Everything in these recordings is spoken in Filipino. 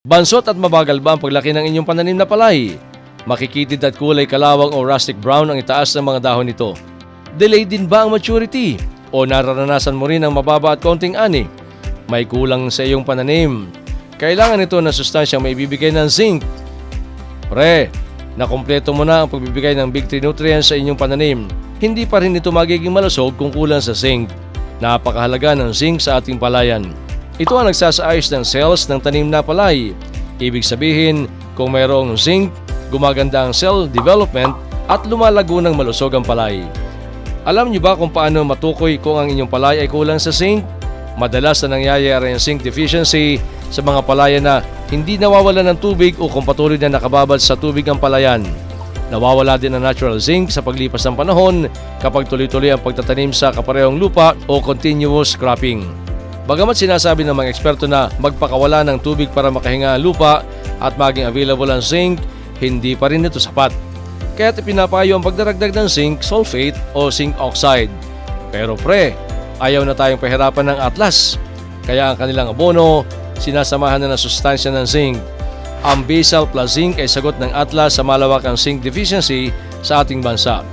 Bansot at mabagal ba ang paglaki ng inyong pananim na palay? Makikitid at kulay kalawang o rustic brown ang itaas ng mga dahon nito. Delayed din ba ang maturity? O nararanasan mo rin ang mababa at konting ani? May kulang sa iyong pananim. Kailangan ito ng sustansyang may bibigay ng zinc. Pre, nakumpleto mo na ang pagbibigay ng Big 3 nutrients sa inyong pananim. Hindi pa rin ito magiging malusog kung kulang sa zinc. Napakahalaga ng zinc sa ating palayan. Ito ang nagsasaayos ng cells ng tanim na palay. Ibig sabihin, kung mayroong zinc, gumaganda ang cell development at lumalago ng malusog ang palay. Alam niyo ba kung paano matukoy kung ang inyong palay ay kulang sa zinc? Madalas na nangyayari ang zinc deficiency sa mga palayan na hindi nawawalan ng tubig o kung patuloy na nakababad sa tubig ang palayan. Nawawala din ang natural zinc sa paglipas ng panahon kapag tuloy-tuloy ang pagtatanim sa kaparehong lupa o continuous cropping. Bagamat sinasabi ng mga eksperto na magpakawala ng tubig para makahinga ang lupa at maging available ang zinc, hindi pa rin ito sapat. Kaya't ipinapayo ang pagdaragdag ng zinc sulfate o zinc oxide. Pero pre, ayaw na tayong pahirapan ng Atlas. Kaya ang kanilang abono, sinasamahan na ng sustansya ng zinc. Ang Basal Plus Zinc ay sagot ng Atlas sa malawakang zinc deficiency sa ating bansa.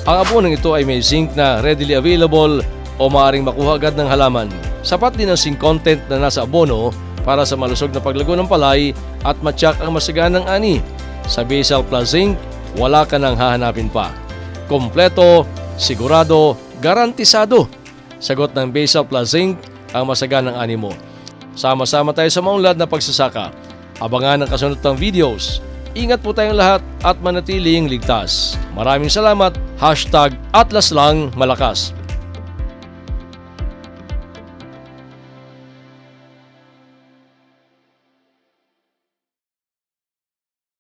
Ang abonong ito ay may zinc na readily available o maaaring makuha agad ng halaman. Sapat din ang zinc content na nasa abono para sa malusog na paglago ng palay at matyak ang masaganang ani. Sa Basal Plus Zinc, wala ka nang hahanapin pa. Kompleto, sigurado, garantisado. Sagot ng Basal Plus Zinc ang masaganang ani mo. Sama-sama tayo sa maunlad na pagsasaka. Abangan ang kasunod ng videos. Ingat po tayong lahat at manatiling ligtas. Maraming salamat. #AtlasLangMalakas.